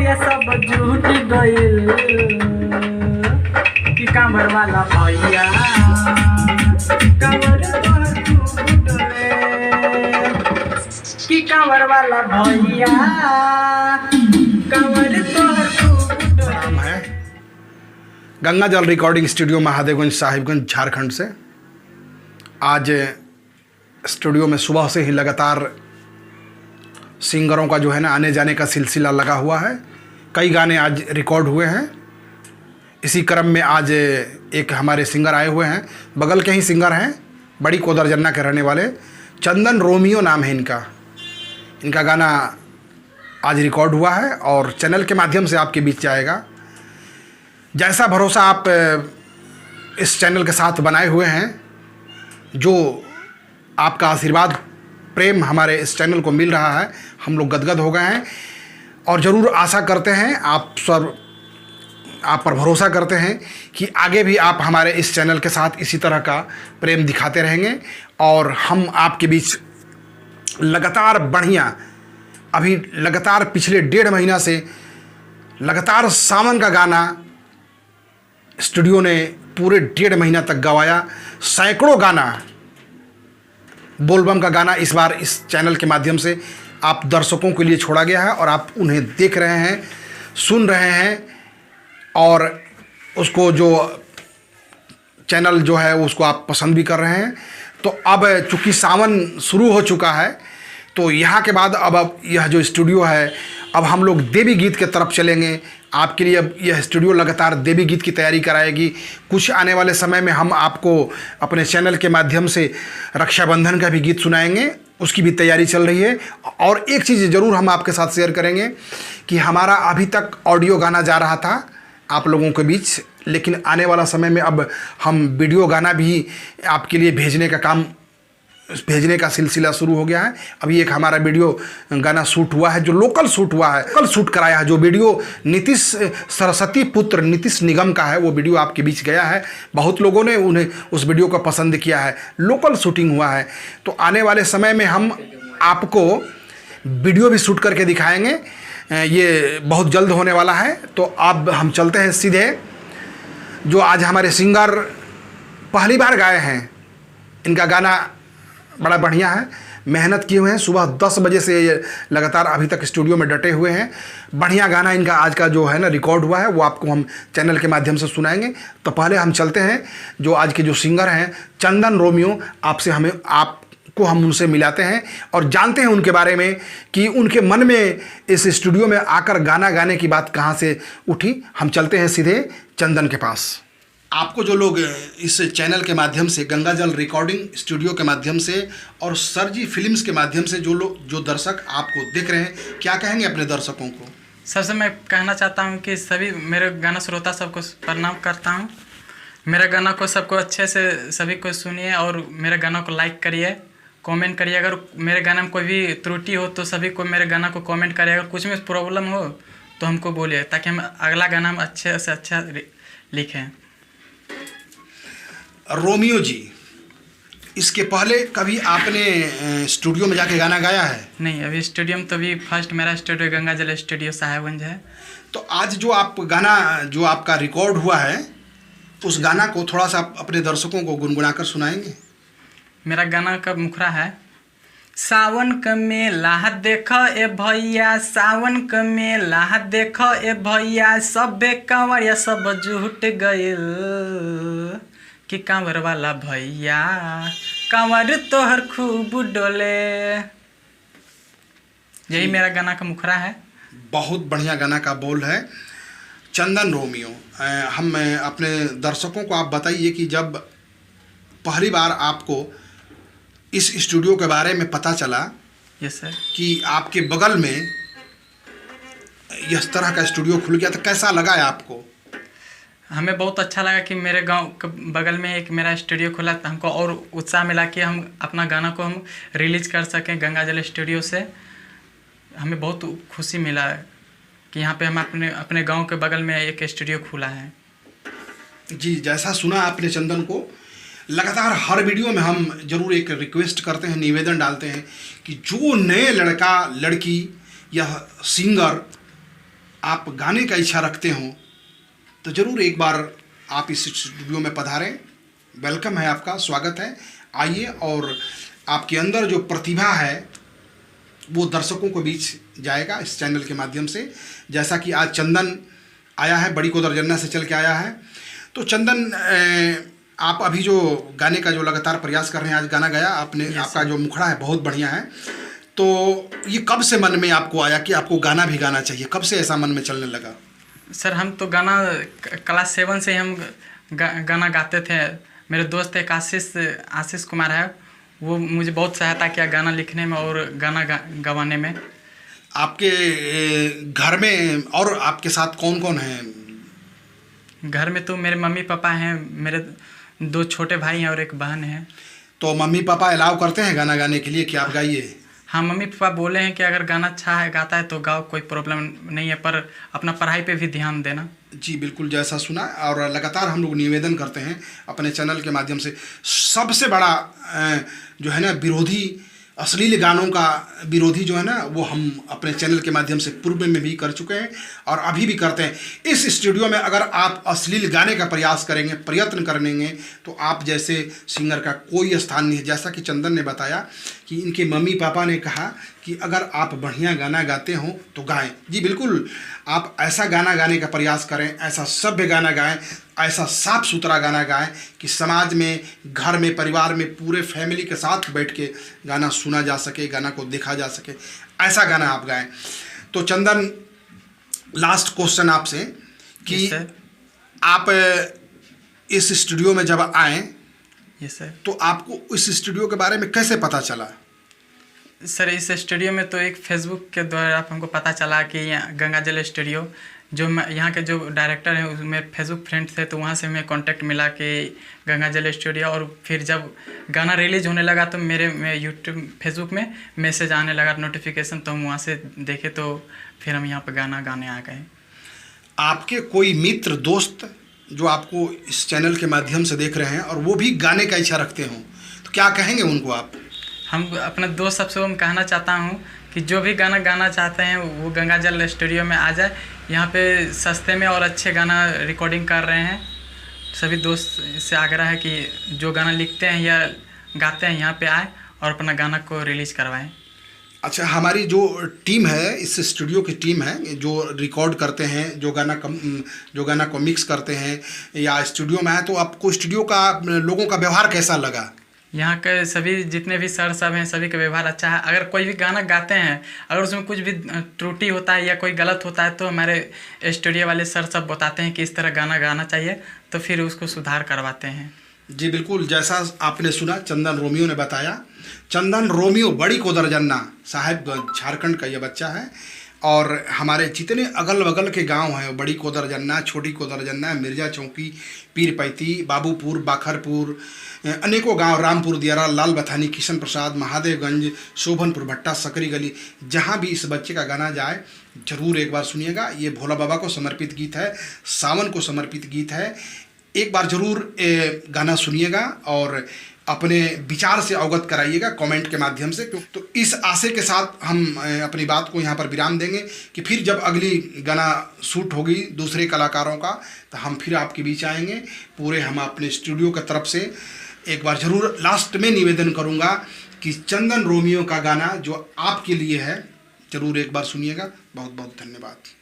ये सब झूठ गइल कि कांवर वाला भैया कांवर तोहर खूब डोले कि कांवर वाला भैया कांवर तोहर खूब डोले। नाम है गंगा जल रिकॉर्डिंग स्टूडियो महादेवगंज साहिबगंज झारखंड से। आज स्टूडियो में सुबह से ही लगातार सिंगरों का जो है ना आने जाने का सिलसिला लगा हुआ है। कई गाने आज रिकॉर्ड हुए हैं। इसी क्रम में आज एक हमारे सिंगर आए हुए हैं, बगल के ही सिंगर हैं, बड़ी कोदरजन्ना के रहने वाले, चंदन रोमियो नाम है इनका गाना आज रिकॉर्ड हुआ है और चैनल के माध्यम से आपके बीच जाएगा। जैसा भरोसा आप इस चैनल के साथ बनाए हुए हैं, जो आपका आशीर्वाद प्रेम हमारे इस चैनल को मिल रहा है, हम लोग गदगद हो गए हैं और ज़रूर आशा करते हैं आप पर भरोसा करते हैं कि आगे भी आप हमारे इस चैनल के साथ इसी तरह का प्रेम दिखाते रहेंगे और हम आपके बीच लगातार बढ़िया, अभी लगातार पिछले 1.5 महीना से लगातार सावन का गाना स्टूडियो ने पूरे 1.5 महीना तक गवाया। सैकड़ों गाना, बोलबम का गाना इस बार इस चैनल के माध्यम से आप दर्शकों के लिए छोड़ा गया है और आप उन्हें देख रहे हैं, सुन रहे हैं और उसको जो चैनल जो है उसको आप पसंद भी कर रहे हैं। तो अब चूँकि सावन शुरू हो चुका है तो यहाँ के बाद अब यह जो स्टूडियो है, अब हम लोग देवी गीत के तरफ चलेंगे। आपके लिए अब यह स्टूडियो लगातार देवी गीत की तैयारी कराएगी। कुछ आने वाले समय में हम आपको अपने चैनल के माध्यम से रक्षाबंधन का भी गीत सुनाएंगे, उसकी भी तैयारी चल रही है। और एक चीज़ ज़रूर हम आपके साथ शेयर करेंगे कि हमारा अभी तक ऑडियो गाना जा रहा था आप लोगों के बीच, लेकिन आने वाला समय में अब हम वीडियो गाना भी आपके लिए भेजने का सिलसिला शुरू हो गया है। अभी एक हमारा वीडियो गाना शूट हुआ है, जो लोकल शूट हुआ है, कल शूट कराया है, जो वीडियो नीतीश सरस्वती पुत्र नीतीश निगम का है, वो वीडियो आपके बीच गया है। बहुत लोगों ने उन्हें उस वीडियो को पसंद किया है, लोकल शूटिंग हुआ है। तो आने वाले समय में हम आपको वीडियो भी शूट करके दिखाएंगे, ये बहुत जल्द होने वाला है। तो अब हम चलते हैं सीधे, जो आज हमारे सिंगर पहली बार गाए हैं, इनका गाना बड़ा बढ़िया है, मेहनत किए हुए हैं, सुबह 10 बजे से ये लगातार अभी तक स्टूडियो में डटे हुए हैं। बढ़िया गाना इनका आज का जो है ना रिकॉर्ड हुआ है, वो आपको हम चैनल के माध्यम से सुनाएंगे। तो पहले हम चलते हैं, जो आज के जो सिंगर हैं चंदन रोमियो, आपको हम उनसे मिलाते हैं और जानते हैं उनके बारे में कि उनके मन में इस स्टूडियो में आकर गाना गाने की बात कहाँ से उठी। हम चलते हैं सीधे चंदन के पास। आपको जो लोग इस चैनल के माध्यम से, गंगा जल रिकॉर्डिंग स्टूडियो के माध्यम से और सरजी फिल्म्स के माध्यम से जो दर्शक आपको देख रहे हैं, क्या कहेंगे अपने दर्शकों को? सबसे मैं कहना चाहता हूं कि सभी मेरे गाना श्रोता सबको प्रणाम करता हूं। मेरे गाना को सबको अच्छे से सभी को सुनिए और मेरे गाना को लाइक करिए, कमेंट करिए। अगर मेरे गाने में कोई भी त्रुटि हो तो सभी को मेरे गाना को कमेंट करिए। अगर कुछ में प्रॉब्लम हो तो हमको बोलिए, ताकि हम अगला गाना में अच्छे से अच्छा लिखें। रोमियो जी, इसके पहले कभी आपने स्टूडियो में जाके गाना गाया है? नहीं, अभी स्टूडियो में तो अभी फर्स्ट मेरा स्टूडियो गंगा जल स्टूडियो साहिबगंज है। तो आज जो आप गाना जो आपका रिकॉर्ड हुआ है, उस गाना को थोड़ा सा अपने दर्शकों को गुनगुना कर सुनाएंगे? मेरा गाना का मुखरा है, सावन क मेला देख ए भैया, सावन क मेला देख ए भैया, सबे कांवरिया सब जुट गइल कि कांवर वाला भैया कांवर तोहर खूब डोले। यही मेरा गाना का मुखरा है। बहुत बढ़िया गाना का बोल है चंदन रोमियो। हम अपने दर्शकों को आप बताइए कि जब पहली बार आपको इस स्टूडियो के बारे में पता चला, यस सर, कि आपके बगल में इस तरह का स्टूडियो खुल गया, तो कैसा लगा है आपको? हमें बहुत अच्छा लगा कि मेरे गांव के बगल में एक मेरा स्टूडियो खुला, तो हमको और उत्साह मिला कि हम अपना गाना को हम रिलीज कर सकें गंगा जल स्टूडियो से। हमें बहुत खुशी मिला कि यहाँ पे हम अपने गांव के बगल में एक स्टूडियो खुला है। जी, जैसा सुना आपने चंदन को, लगातार हर वीडियो में हम जरूर एक रिक्वेस्ट करते हैं, निवेदन डालते हैं कि जो नए लड़का लड़की या सिंगर आप गाने का इच्छा रखते हो तो ज़रूर एक बार आप इस स्टूडियो में पधारें। वेलकम है, आपका स्वागत है। आइए और आपके अंदर जो प्रतिभा है वो दर्शकों के बीच जाएगा इस चैनल के माध्यम से। जैसा कि आज चंदन आया है, बड़ी कोदरजन्ना से चल के आया है। तो चंदन, आप अभी जो गाने का जो लगातार प्रयास कर रहे हैं, आज गाना गाया आपने, आपका जो मुखड़ा है बहुत बढ़िया है। तो ये कब से मन में आपको आया कि आपको गाना भी गाना चाहिए? कब से ऐसा मन में चलने लगा? सर हम तो गाना क्लास 7 से हम गाना गाते थे। मेरे दोस्त एक आशीष कुमार है, वो मुझे बहुत सहायता किया गाना लिखने में और गाना गवाने में। आपके घर में और आपके साथ कौन कौन है? घर में तो मेरे मम्मी पापा हैं, मेरे 2 छोटे भाई हैं और एक बहन है। तो मम्मी पापा अलाउ करते हैं गाना गाने के लिए कि आप गाइए? हाँ, मम्मी पापा बोले हैं कि अगर गाना अच्छा है, गाता है तो गाओ, कोई प्रॉब्लम नहीं है, पर अपना पढ़ाई पे भी ध्यान देना। जी बिल्कुल, जैसा सुना। और लगातार हम लोग निवेदन करते हैं अपने चैनल के माध्यम से, सबसे बड़ा जो है ना विरोधी, अश्लील गानों का विरोधी जो है ना, वो हम अपने चैनल के माध्यम से पूर्व में भी कर चुके हैं और अभी भी करते हैं। इस स्टूडियो में अगर आप अश्लील गाने का प्रयास करेंगे, प्रयत्न करेंगे, तो आप जैसे सिंगर का कोई स्थान नहीं है। जैसा कि चंदन ने बताया कि इनके मम्मी पापा ने कहा कि अगर आप बढ़िया गाना गाते हो तो गाएं। जी बिल्कुल, आप ऐसा गाना गाने का प्रयास करें, ऐसा सभ्य गाना गाएं, ऐसा साफ सुथरा गाना गाएं कि समाज में, घर में, परिवार में, पूरे फैमिली के साथ बैठ के गाना सुना जा सके, गाना को देखा जा सके, ऐसा गाना आप गाएं। तो चंदन, लास्ट क्वेश्चन आपसे कि आप इस स्टूडियो में जब आए, यस सर, तो आपको इस स्टूडियो के बारे में कैसे पता चला? सर इस स्टूडियो में तो एक फेसबुक के द्वारा आप हमको पता चला कि गंगाजल स्टूडियो, जो यहाँ के जो डायरेक्टर हैं उसमें फेसबुक फ्रेंड थे, तो वहाँ से हमें कांटेक्ट मिला कि गंगाजल स्टूडियो। और फिर जब गाना रिलीज होने लगा तो मेरे यूट्यूब फेसबुक में मैसेज आने लगा, नोटिफिकेशन, तो हम वहाँ से देखे, तो फिर हम यहाँ पर गाना गाने आ गए। आपके कोई मित्र, दोस्त जो आपको इस चैनल के माध्यम से देख रहे हैं और वो भी गाने का इच्छा रखते हों, तो क्या कहेंगे उनको आप? हम अपने दोस्त सबसे हम कहना चाहता हूँ कि जो भी गाना गाना चाहते हैं वो गंगाजल स्टूडियो में आ जाए। यहाँ पे सस्ते में और अच्छे गाना रिकॉर्डिंग कर रहे हैं। सभी दोस्त से आग्रह है कि जो गाना लिखते हैं या गाते हैं यहाँ पे आए और अपना गाना को रिलीज़ करवाएं। अच्छा, हमारी जो टीम है, इस स्टूडियो की टीम है, जो रिकॉर्ड करते हैं, जो गाना को मिक्स करते हैं या स्टूडियो में है, तो आपको स्टूडियो का लोगों का व्यवहार कैसा लगा? यहाँ के सभी जितने भी सर सब हैं, सभी का व्यवहार अच्छा है। अगर कोई भी गाना गाते हैं, अगर उसमें कुछ भी त्रुटि होता है या कोई गलत होता है, तो हमारे स्टूडियो वाले सर सब बताते हैं कि इस तरह गाना गाना चाहिए, तो फिर उसको सुधार करवाते हैं। जी बिल्कुल, जैसा आपने सुना चंदन रोमियो ने बताया। चंदन रोमियो बड़ी कोदरजन्ना साहिबगंज झारखंड का ये बच्चा है। और हमारे जितने अगल बगल के गांव हैं, बड़ी कोदरजन्ना, छोटी कोदरजन्ना, मिर्जा चौकी, पीरपैती, बाबूपुर, बाखरपुर, अनेकों गांव, रामपुर दियारा, लाल बथानी, किशन प्रसाद, महादेवगंज, शोभनपुर भट्टा, सकरी गली, जहां भी इस बच्चे का गाना जाए जरूर एक बार सुनिएगा। ये भोला बाबा को समर्पित गीत है, सावन को समर्पित गीत है। एक बार जरूर गाना सुनिएगा और अपने विचार से अवगत कराइएगा कमेंट के माध्यम से। तो इस आशय के साथ हम अपनी बात को यहाँ पर विराम देंगे कि फिर जब अगली गाना शूट होगी दूसरे कलाकारों का, तो हम फिर आपके बीच आएंगे। पूरे हम अपने स्टूडियो की तरफ से एक बार ज़रूर लास्ट में निवेदन करूँगा कि चंदन रोमियो का गाना जो आपके लिए है, ज़रूर एक बार सुनिएगा। बहुत बहुत धन्यवाद।